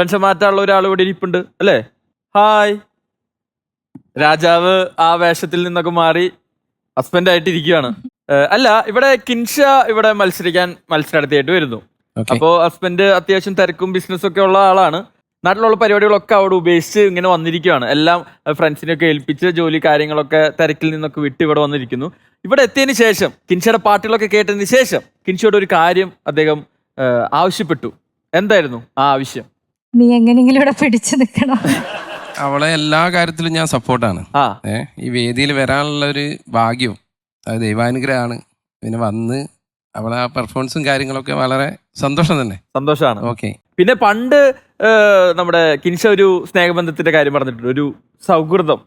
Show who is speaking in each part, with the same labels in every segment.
Speaker 1: Tension മാറ്റാനുള്ള ഒരാൾ ഇവിടെ ഇരിപ്പുണ്ട് അല്ലേ? ഹായ്. രാജാവ് ആ വേഷത്തിൽ നിന്നൊക്കെ മാറി ഹസ്ബൻഡ് ആയിട്ട് ഇരിക്കുകയാണ്. അല്ല, ഇവിടെ കിൻഷ ഇവിടെ മത്സരാർത്ഥിയായിട്ട് വരുന്നു. അപ്പോ ഹസ്ബൻഡ് അത്യാവശ്യം തിരക്കും ബിസിനസ്സും ഒക്കെ ഉള്ള ആളാണ്. നാട്ടിലുള്ള പരിപാടികളൊക്കെ അവിടെ ഉപേക്ഷിച്ച് ഇങ്ങനെ വന്നിരിക്കുകയാണ്. എല്ലാം ഫ്രണ്ട്സിനെയൊക്കെ ഏൽപ്പിച്ച് ജോലി കാര്യങ്ങളൊക്കെ തിരക്കിൽ നിന്നൊക്കെ വിട്ട് ഇവിടെ വന്നിരിക്കുന്നു. ഇവിടെ എത്തിയതിന് ശേഷം കിൻഷയുടെ പാട്ടുകളൊക്കെ കേട്ടതിന് ശേഷം കിൻഷയോട് ഒരു കാര്യം അദ്ദേഹം ആവശ്യപ്പെട്ടു. എന്തായിരുന്നു ആ ആവശ്യം?
Speaker 2: നീ എങ്ങനെയെങ്കിലും ഇവിടെ പിടിച്ചു നിൽക്കണം.
Speaker 3: അവളെ എല്ലാ കാര്യത്തിലും ഞാൻ സപ്പോർട്ടാണ്. ഈ വേദിയിൽ വരാനുള്ള ഒരു ഭാഗ്യവും അത് ദൈവാനുഗ്രഹമാണ്. പിന്നെ വന്ന് അവളെ ആ പെർഫോമൻസും കാര്യങ്ങളൊക്കെ വളരെ സന്തോഷം തന്നെ.
Speaker 1: സന്തോഷമാണ്.
Speaker 3: ഓക്കെ.
Speaker 1: പിന്നെ പണ്ട് നമ്മുടെ കിൻഷ ഒരു സ്നേഹബന്ധത്തിന്റെ കാര്യം പറഞ്ഞിട്ടുണ്ട്, ഒരു സൗഹൃദം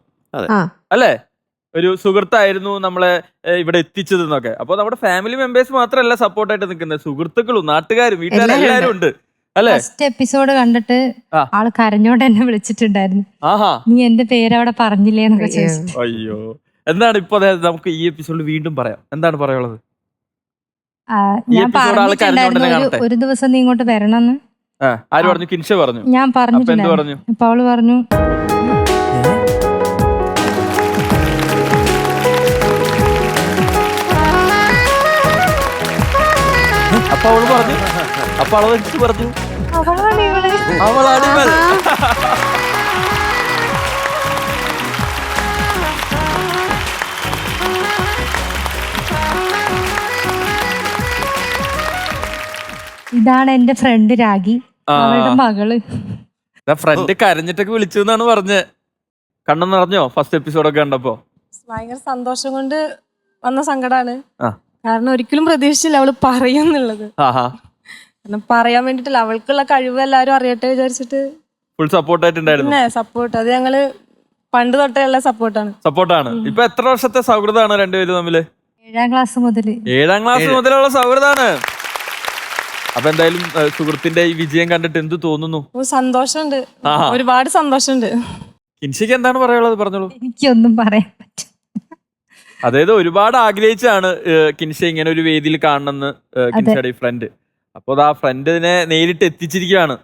Speaker 1: അല്ലേ, ഒരു സുഹൃത്തായിരുന്നു നമ്മളെ ഇവിടെ എത്തിച്ചത് എന്നൊക്കെ. അപ്പൊ നമ്മുടെ ഫാമിലി മെമ്പേഴ്സ് മാത്രമല്ല സപ്പോർട്ടായിട്ട് നിൽക്കുന്നത്, സുഹൃത്തുക്കളും നാട്ടുകാരും വീട്ടുകാരും എല്ലാവരും ഉണ്ട് അല്ലേ?
Speaker 2: ഫസ്റ്റ് എപ്പിസോഡ് കണ്ടിട്ട് ആള് കരഞ്ഞോണ്ട് എന്നെ വിളിച്ചിട്ടുണ്ടായിരുന്നു. നീ എന്റെ പേര് അവിടെ പറഞ്ഞില്ലേ എന്നൊക്കെ ചോദിച്ചു.
Speaker 1: അയ്യോ, എന്താണ് ഇപ്പൊ നമുക്ക് ഈ എപ്പിസോഡിൽ വീണ്ടും പറയാം, എന്താണ് പറയാനുള്ളത്?
Speaker 2: ഞാൻ പറഞ്ഞിട്ടുണ്ടായിരുന്നു ഒരു ദിവസം നീ ഇങ്ങോട്ട് വരണമെന്ന്.
Speaker 1: ആര് പറഞ്ഞു? കിൻഷ പറഞ്ഞു.
Speaker 2: ഞാൻ പറഞ്ഞിട്ടുണ്ടായിരുന്നു. അപ്പൊ അവള് പറഞ്ഞു
Speaker 1: അപ്പൊ അവള് പറഞ്ഞു. അപ്പൊ അവള് എനിക്ക് പറഞ്ഞു അവളാണ് ഇവൾ.
Speaker 2: ഇതാണ് എന്റെ ഫ്രണ്ട് രാഗി, അവളുടെ മകള്.
Speaker 1: ഫ്രണ്ട് കരഞ്ഞിട്ടൊക്കെ വിളിച്ചു എന്നാണ് പറഞ്ഞത്. കണ്ണം നിറഞ്ഞോ ഫസ്റ്റ് എപ്പിസോഡൊക്കെ കണ്ടപ്പോ?
Speaker 4: ഭയങ്കര സന്തോഷം കൊണ്ട് വന്ന സങ്കടാണ്. കാരണം ഒരിക്കലും പ്രതീക്ഷിച്ചില്ല അവള് പറയുന്നുള്ളത്. കാരണം പറയാൻ വേണ്ടിട്ടില്ല, അവൾക്കുള്ള കഴിവ് എല്ലാരും അറിയട്ടെ വിചാരിച്ചിട്ട്
Speaker 1: ഫുൾ സപ്പോർട്ടായിട്ടുണ്ടായിരുന്നു.
Speaker 4: സപ്പോർട്ട് അത് ഞങ്ങള് പണ്ട് തൊട്ടേ ഉള്ള സപ്പോർട്ടാണ്. ഇപ്പൊ എത്ര വർഷത്തെ സൗഹൃദമാണ് രണ്ടുപേരും തമ്മില്?
Speaker 2: 7ാം ക്ലാസ്
Speaker 1: മുതലുള്ള സൗഹൃദമാണ്. അപ്പൊ എന്തായാലും സുഹൃത്തിന്റെ ഈ വിജയം കണ്ടിട്ട് എന്ത് തോന്നുന്നു?
Speaker 4: സന്തോഷമുണ്ട്, ഒരുപാട് സന്തോഷമുണ്ട്.
Speaker 1: കിൻഷയ്ക്ക് എന്താണ് പറയാനുള്ളത്? പറഞ്ഞോളൂ.
Speaker 2: എനിക്കൊന്നും പറയാൻ പറ്റും.
Speaker 1: അതായത് ഒരുപാട് ആഗ്രഹിച്ചാണ് കിൻഷ ഇങ്ങനെ ഒരു വേദിയിൽ കാണണമെന്ന് കിൻഷയുടെ ഈ ഫ്രണ്ട്. അപ്പൊ ആ ഫ്രണ്ടിനെ നേരിട്ട് എത്തിച്ചിരിക്കുകയാണ്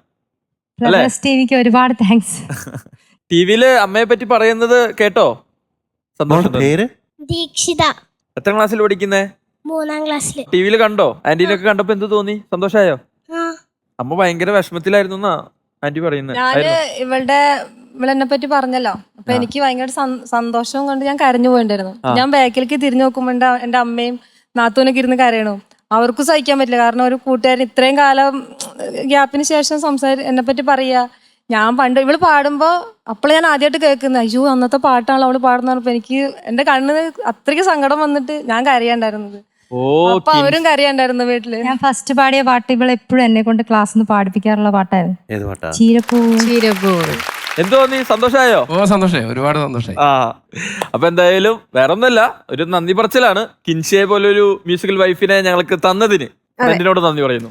Speaker 1: അല്ലേ?
Speaker 2: ടിവിക്ക് ഒരുപാട് താങ്ക്സ്.
Speaker 1: ടിവിയില് അമ്മയെ പറ്റി പറയുന്നത് കേട്ടോ? സന്തോഷം.
Speaker 5: ദീക്ഷിത.
Speaker 1: എത്ര ക്ലാസ്സിൽ പഠിക്കുന്നേ?
Speaker 5: 3ാം ക്ലാസ്സിൽ.
Speaker 1: ടിവിയിൽ കണ്ടോ? ആന്റീനൊക്കെ കണ്ടപ്പോ എന്ത് തോന്നി? സന്തോഷായോ? അമ്മ ഭയങ്കര വിഷമത്തിലായിരുന്നു എന്നാ ആന്റി പറയുന്നത്.
Speaker 4: ഞാന് ഇവളെന്നെ പറ്റി പറഞ്ഞല്ലോ, അപ്പൊ എനിക്ക് ഭയങ്കര സന്തോഷം കൊണ്ട് ഞാൻ കരഞ്ഞു പോയിണ്ടായിരുന്നു. ഞാൻ ബാക്കിലേക്ക് തിരിഞ്ഞു നോക്കുമ്പോ എന്റെ അമ്മയും നാത്തൂനൊക്കെ ഇരുന്ന് കരയണു. അവർക്കും സഹിക്കാൻ പറ്റില്ല. കാരണം ഒരു കൂട്ടുകാരൻ ഇത്രയും കാലം ഗ്യാപ്പിന് ശേഷം എന്നെ പറ്റി പറയാ. ഞാൻ പണ്ട് ഇവള് പാടുമ്പോ അപ്പോൾ ഞാൻ ആദ്യമായിട്ട് കേൾക്കുന്നത്, അയ്യോ അന്നത്തെ പാട്ടാണല്ലോ അവള് പാടുന്ന പറഞ്ഞപ്പോ എനിക്ക് എന്റെ കണ്ണിന് അത്രയ്ക്ക് സങ്കടം വന്നിട്ട് ഞാൻ കരയാണ്ടായിരുന്നത്. അപ്പൊ അവരും കരയാണ്ടായിരുന്നു വീട്ടില്.
Speaker 2: ഞാൻ ഫസ്റ്റ് പാടിയ പാട്ട് ഇവളെ എപ്പോഴും എന്നെ കൊണ്ട് ക്ലാസ്സിൽ പാടിപ്പിക്കാറുള്ള പാട്ടായിരുന്നു. ചീരപ്പൂ.
Speaker 1: എന്തോ നീ സന്തോഷായോ?
Speaker 3: സന്തോഷായി, ഒരുപാട് സന്തോഷായി.
Speaker 1: അപ്പൊ എന്തായാലും വേറെ ഒന്നല്ല, ഒരു നന്ദി പറച്ചിലാണ് കിൻഷയെ പോലെ ഒരു മ്യൂസിക്കൽ വൈഫിനെ ഞങ്ങൾക്ക് തന്നതിന് ഫ്രണ്ടിനോട് നന്ദി പറയുന്നു.